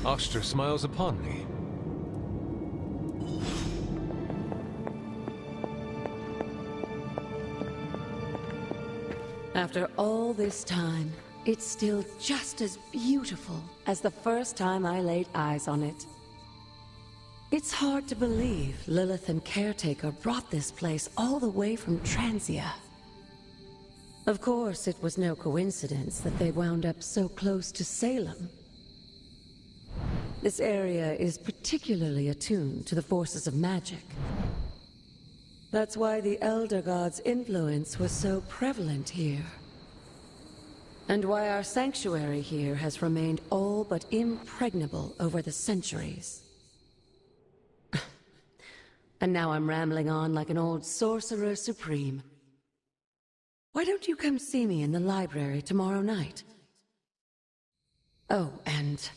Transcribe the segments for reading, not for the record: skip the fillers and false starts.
Oster smiles upon me. After all this time, it's still just as beautiful as the first time I laid eyes on it. It's hard to believe Lilith and Caretaker brought this place all the way from Transia. Of course, it was no coincidence that they wound up so close to Salem. This area is particularly attuned to the forces of magic. That's why the Elder God's influence was so prevalent here. And why our sanctuary here has remained all but impregnable over the centuries. And now I'm rambling on like an old sorcerer supreme. Why don't you come see me in the library tomorrow night? Oh, and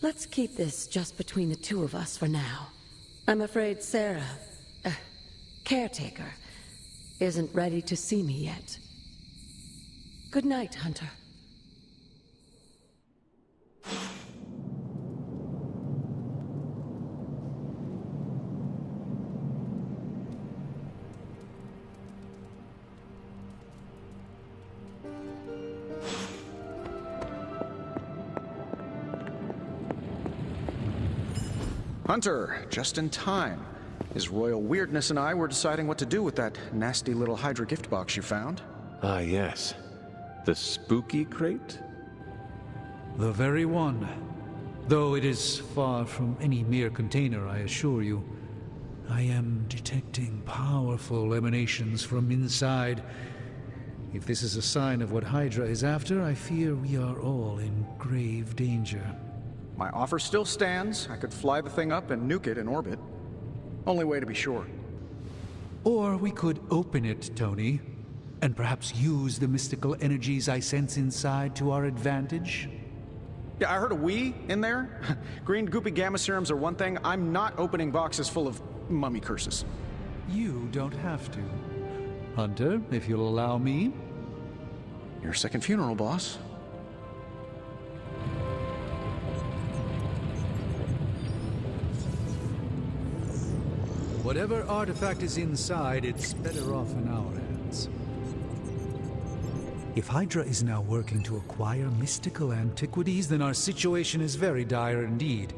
let's keep this just between the two of us for now. I'm afraid Sarah, Caretaker, isn't ready to see me yet. Good night, Hunter. Hunter, just in time. His royal weirdness and I were deciding what to do with that nasty little Hydra gift box you found. Ah, yes. The spooky crate? The very one. Though it is far from any mere container, I assure you. I am detecting powerful emanations from inside. If this is a sign of what Hydra is after, I fear we are all in grave danger. My offer still stands. I could fly the thing up and nuke it in orbit. Only way to be sure. Or we could open it, Tony, and perhaps use the mystical energies I sense inside to our advantage. Yeah, I heard a "we" in there. Green goopy gamma serums are one thing. I'm not opening boxes full of mummy curses. You don't have to. Hunter, if you'll allow me. Your second funeral, boss. Whatever artifact is inside, it's better off in our hands. If Hydra is now working to acquire mystical antiquities, then our situation is very dire indeed.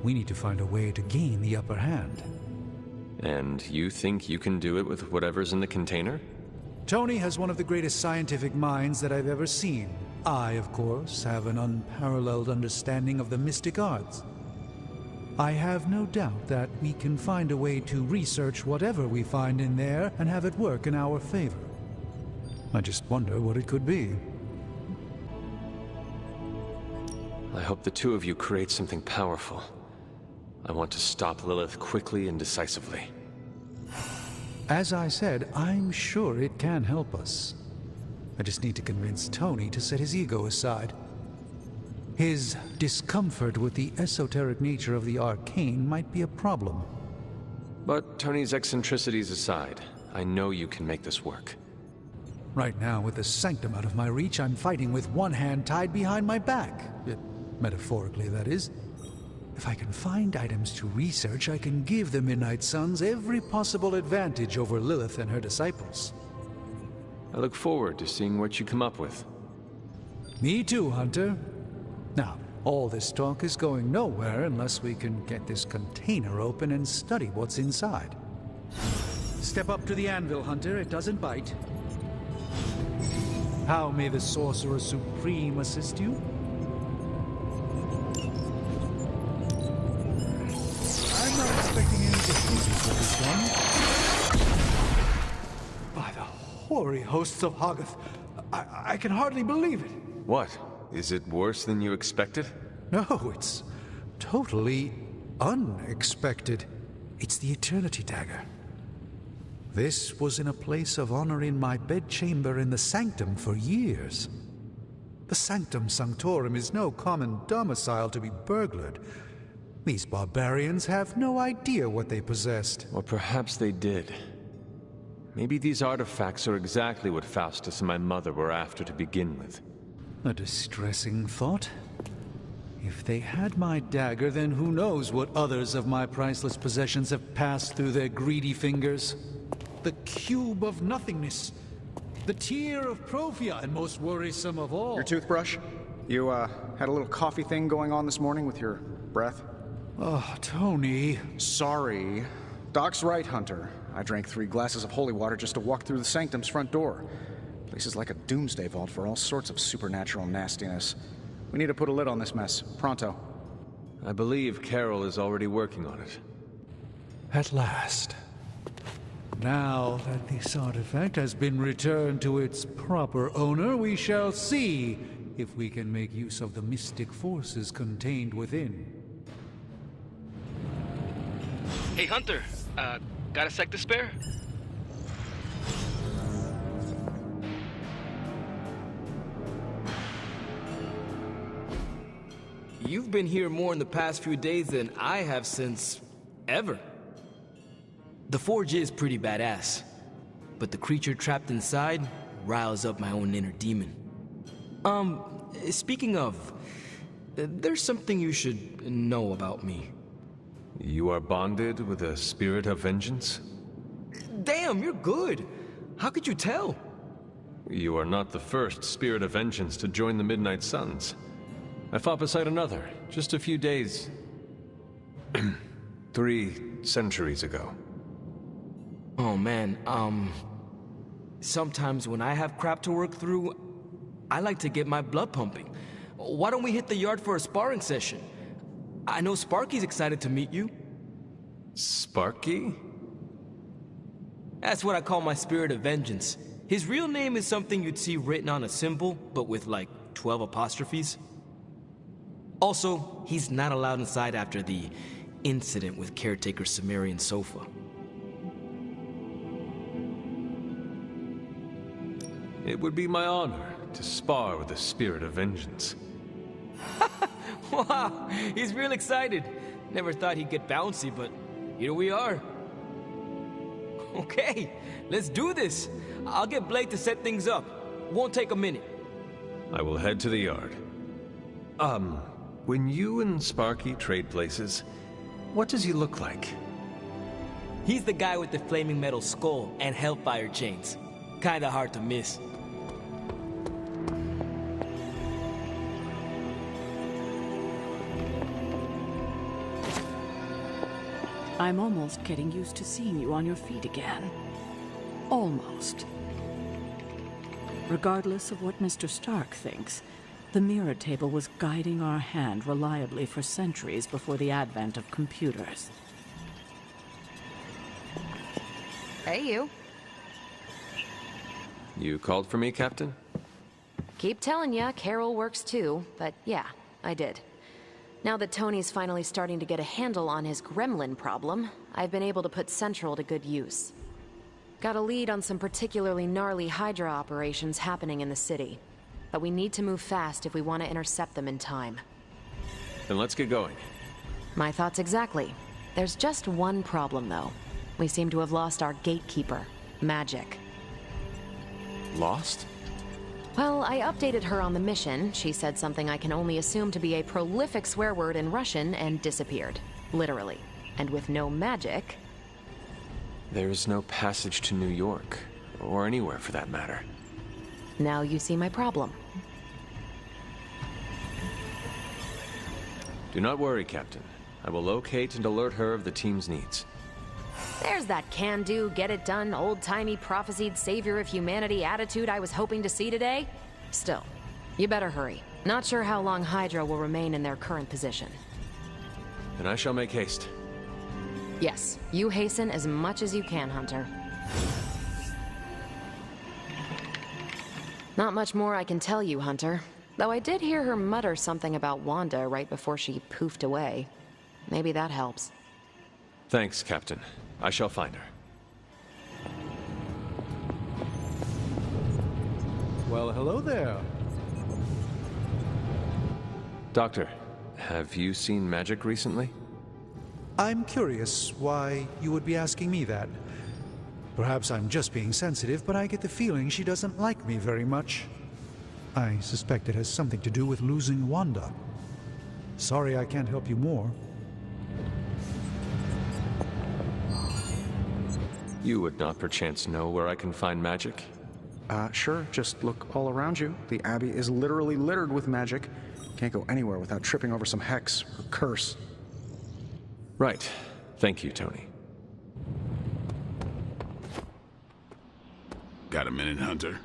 We need to find a way to gain the upper hand. And you think you can do it with whatever's in the container? Tony has one of the greatest scientific minds that I've ever seen. I, of course, have an unparalleled understanding of the mystic arts. I have no doubt that we can find a way to research whatever we find in there and have it work in our favor. I just wonder what it could be. I hope the two of you create something powerful. I want to stop Lilith quickly and decisively. As I said, I'm sure it can help us. I just need to convince Tony to set his ego aside. His discomfort with the esoteric nature of the arcane might be a problem. But Tony's eccentricities aside, I know you can make this work. Right now, with the sanctum out of my reach, I'm fighting with one hand tied behind my back. Metaphorically, that is. If I can find items to research, I can give the Midnight Suns every possible advantage over Lilith and her disciples. I look forward to seeing what you come up with. Me too, Hunter. Now, all this talk is going nowhere unless we can get this container open and study what's inside. Step up to the anvil, Hunter. It doesn't bite. How may the Sorcerer Supreme assist you? I'm not expecting any difficulties with this one. By the hoary hosts of Hoggoth, I can hardly believe it. What? Is it worse than you expected? No, it's totally unexpected. It's the Eternity Dagger. This was in a place of honor in my bedchamber in the Sanctum for years. The Sanctum Sanctorum is no common domicile to be burglared. These barbarians have no idea what they possessed. Or perhaps they did. Maybe these artifacts are exactly what Faustus and my mother were after to begin with. A distressing thought. If they had my dagger, then who knows what others of my priceless possessions have passed through their greedy fingers. The cube of nothingness. The tear of Profia, and most worrisome of all. Your toothbrush? You, had a little coffee thing going on this morning with your breath? Oh, Tony. Sorry. Doc's right, Hunter. I drank 3 glasses of holy water just to walk through the sanctum's front door. Place is like a doomsday vault for all sorts of supernatural nastiness. We need to put a lid on this mess. Pronto. I believe Carol is already working on it. At last. Now that this artifact has been returned to its proper owner, we shall see if we can make use of the mystic forces contained within. Hey, Hunter. Got a sec to spare? You've been here more in the past few days than I have since... ever. The forge is pretty badass, but the creature trapped inside riles up my own inner demon. Speaking of, there's something you should know about me. You are bonded with a spirit of vengeance? Damn, you're good. How could you tell? You are not the first spirit of vengeance to join the Midnight Suns. I fought beside another, just a few days... 3 centuries ago. Oh man, sometimes when I have crap to work through, I like to get my blood pumping. Why don't we hit the yard for a sparring session? I know Sparky's excited to meet you. Sparky? That's what I call my spirit of vengeance. His real name is something you'd see written on a symbol, but with like 12 apostrophes. Also, he's not allowed inside after the incident with caretaker Sumerian Sofa. It would be my honor to spar with the spirit of vengeance. Wow, he's real excited. Never thought he'd get bouncy, but here we are. Okay, let's do this. I'll get Blake to set things up. Won't take a minute. I will head to the yard. When you and Sparky trade places, what does he look like? He's the guy with the flaming metal skull and hellfire chains. Kinda hard to miss. I'm almost getting used to seeing you on your feet again. Almost. Regardless of what Mr. Stark thinks, the mirror table was guiding our hand reliably for centuries before the advent of computers. Hey, you. You called for me, Captain? Keep telling ya, Carol works too, but yeah, I did. Now that Tony's finally starting to get a handle on his gremlin problem, I've been able to put Central to good use. Got a lead on some particularly gnarly Hydra operations happening in the city. But we need to move fast if we want to intercept them in time. Then let's get going. My thoughts exactly. There's just one problem, though. We seem to have lost our gatekeeper, Magic. Lost? Well, I updated her on the mission. She said something I can only assume to be a prolific swear word in Russian and disappeared. Literally. And with no magic... There is no passage to New York, or anywhere for that matter. Now you see my problem. Do not worry, Captain. I will locate and alert her of the team's needs. There's that can-do, get-it-done, old-timey prophesied savior of humanity attitude I was hoping to see today. Still, you better hurry. Not sure how long Hydra will remain in their current position. Then I shall make haste. Yes, you hasten as much as you can, Hunter. Not much more I can tell you, Hunter. Though I did hear her mutter something about Wanda right before she poofed away. Maybe that helps. Thanks, Captain. I shall find her. Well, hello there. Doctor, have you seen Magic recently? I'm curious why you would be asking me that. Perhaps I'm just being sensitive, but I get the feeling she doesn't like me very much. I suspect it has something to do with losing Wanda. Sorry I can't help you more. You would not perchance know where I can find magic? Sure, just look all around you. The Abbey is literally littered with magic. Can't go anywhere without tripping over some hex or curse. Right. Thank you, Tony. Got a minute, Hunter?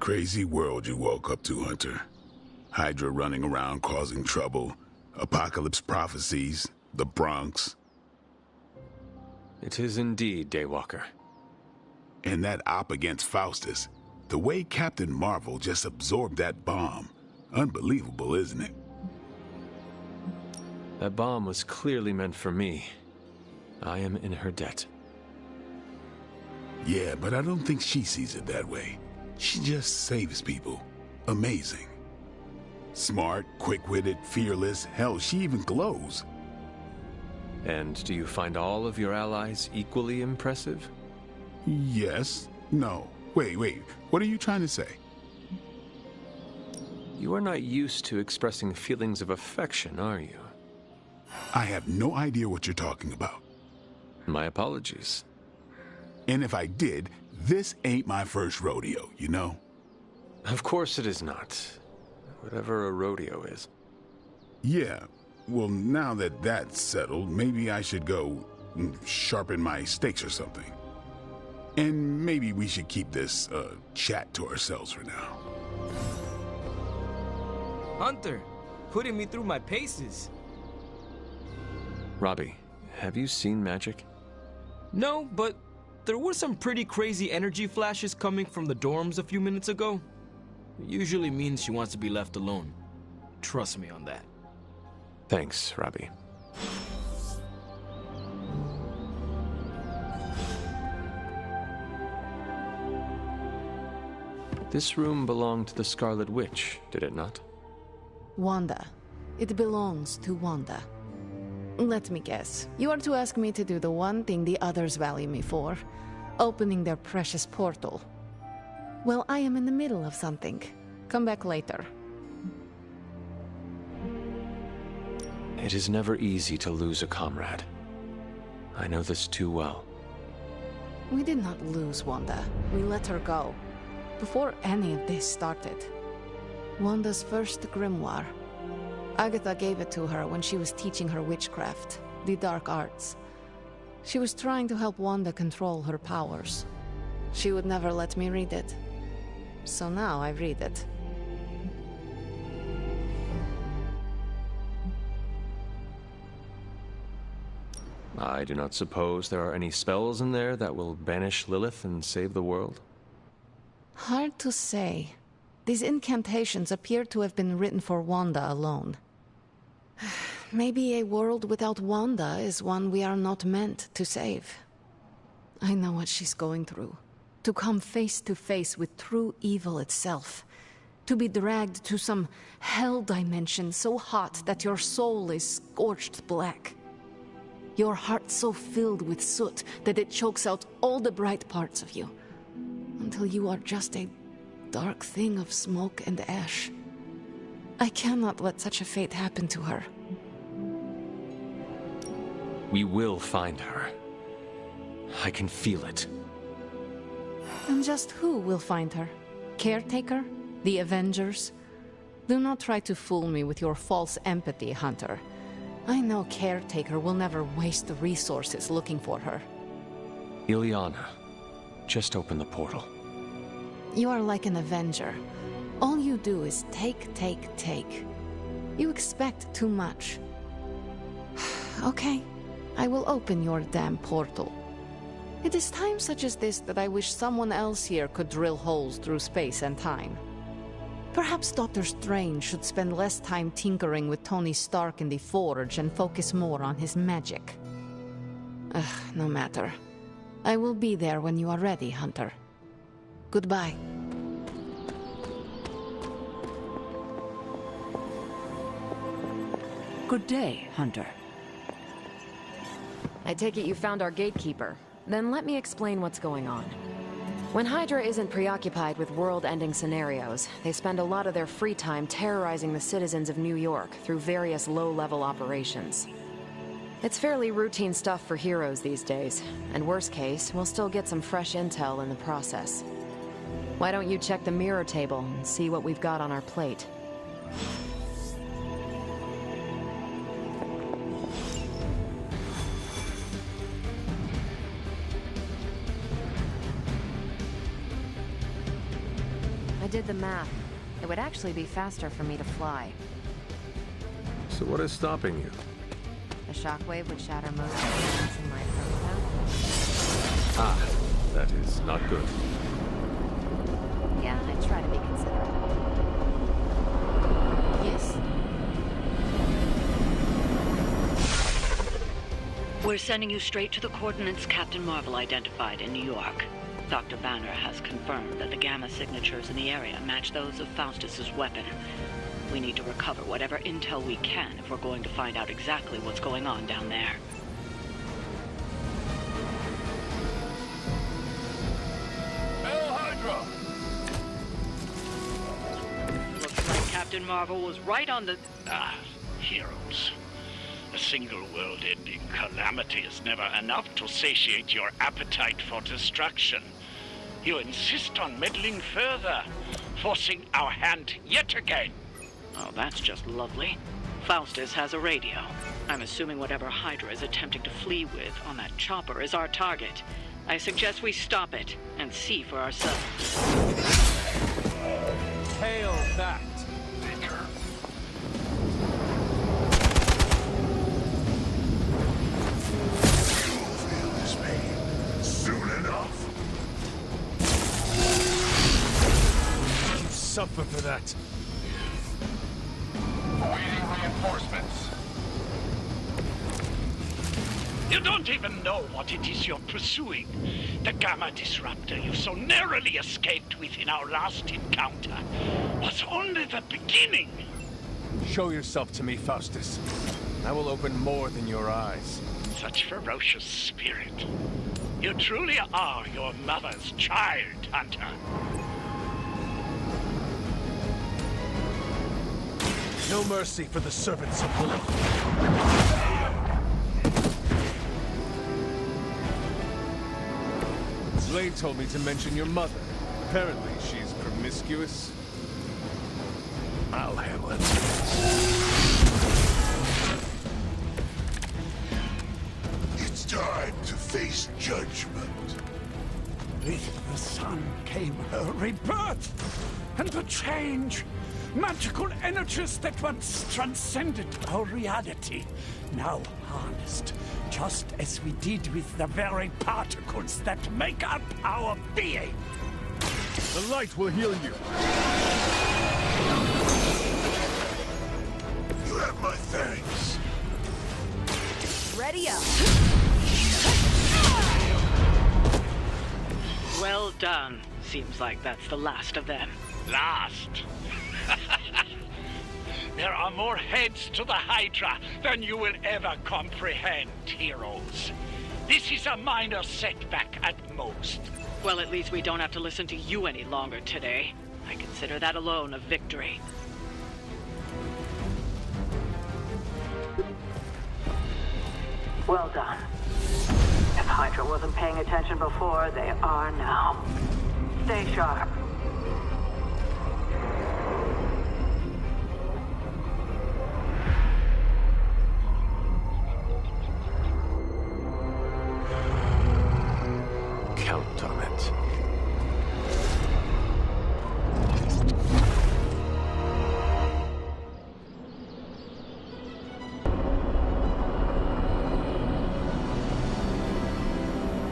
Crazy world you woke up to, Hunter. Hydra running around causing trouble, apocalypse prophecies, the Bronx. It is indeed, Daywalker. And that op against Faustus. The way Captain Marvel just absorbed that bomb. Unbelievable, isn't it? That bomb was clearly meant for me. I am in her debt. Yeah, but I don't think she sees it that way. She just saves people. Amazing. Smart, quick-witted, fearless. Hell, she even glows. And do you find all of your allies equally impressive? Yes. No. Wait. What are you trying to say? You are not used to expressing feelings of affection, are you? I have no idea what you're talking about. My apologies. And if I did, this ain't my first rodeo, you know? Of course it is not. Whatever a rodeo is. Yeah. Well, now that that's settled, maybe I should go sharpen my stakes or something. And maybe we should keep this chat to ourselves for now. Hunter, putting me through my paces. Robbie, have you seen magic? No, but there were some pretty crazy energy flashes coming from the dorms a few minutes ago. It usually means she wants to be left alone. Trust me on that. Thanks, Robbie. This room belonged to the Scarlet Witch, did it not? Wanda. It belongs to Wanda. Let me guess. You are to ask me to do the one thing the others value me for. Opening their precious portal. Well, I am in the middle of something. Come back later. It is never easy to lose a comrade. I know this too well. We did not lose Wanda. We let her go. Before any of this started. Wanda's first grimoire. Agatha gave it to her when she was teaching her witchcraft, the dark arts. She was trying to help Wanda control her powers. She would never let me read it. So now I read it. I do not suppose there are any spells in there that will banish Lilith and save the world? Hard to say. These incantations appear to have been written for Wanda alone. Maybe a world without Wanda is one we are not meant to save. I know what she's going through. To come face to face with true evil itself. To be dragged to some hell dimension so hot that your soul is scorched black. Your heart so filled with soot that it chokes out all the bright parts of you. Until you are just a dark thing of smoke and ash. I cannot let such a fate happen to her. We will find her. I can feel it. And just who will find her? Caretaker? The Avengers? Do not try to fool me with your false empathy, Hunter. I know Caretaker will never waste the resources looking for her. Ileana, just open the portal. You are like an Avenger. All you do is take. You expect too much. Okay, I will open your damn portal. It is times such as this that I wish someone else here could drill holes through space and time. Perhaps Dr. Strange should spend less time tinkering with Tony Stark in the Forge and focus more on his magic. No matter. I will be there when you are ready, Hunter. Goodbye. Good day, Hunter. I take it you found our gatekeeper. Then let me explain what's going on. When Hydra isn't preoccupied with world-ending scenarios, they spend a lot of their free time terrorizing the citizens of New York through various low-level operations. It's fairly routine stuff for heroes these days, and worst case, we'll still get some fresh intel in the process. Why don't you check the mirror table and see what we've got on our plate? I did the math. It would actually be faster for me to fly. So what is stopping you? The shockwave would shatter most of the elements in my prototype. Ah, that is not good. Yeah, I try to be considerate. Yes? We're sending you straight to the coordinates Captain Marvel identified in New York. Dr. Banner has confirmed that the gamma signatures in the area match those of Faustus's weapon. We need to recover whatever intel we can if we're going to find out exactly what's going on down there. Looks like Captain Marvel was right on the... Heroes. A single world-ending calamity is never enough to satiate your appetite for destruction. You insist on meddling further, forcing our hand yet again. Oh, that's just lovely. Faustus has a radio. I'm assuming whatever Hydra is attempting to flee with on that chopper is our target. I suggest we stop it and see for ourselves. Hail that! Suffer for that. Awaiting reinforcements. You don't even know what it is you're pursuing. The Gamma Disruptor you so narrowly escaped with in our last encounter was only the beginning. Show yourself to me, Faustus. I will open more than your eyes. Such ferocious spirit. You truly are your mother's child, Hunter. No mercy for the servants of Lilith. Blade told me to mention your mother. Apparently, she's promiscuous. I'll handle it. It's time to face judgment. With the sun came her rebirth and the change. Magical energies that once transcended our reality, now harnessed, just as we did with the very particles that make up our being. The light will heal you. You have my thanks. Ready up. Well done. Seems like that's the last of them. Last? There are more heads to the Hydra than you will ever comprehend, heroes. This is a minor setback at most. Well, at least we don't have to listen to you any longer today. I consider that alone a victory. Well done. If Hydra wasn't paying attention before, they are now. Stay sharp.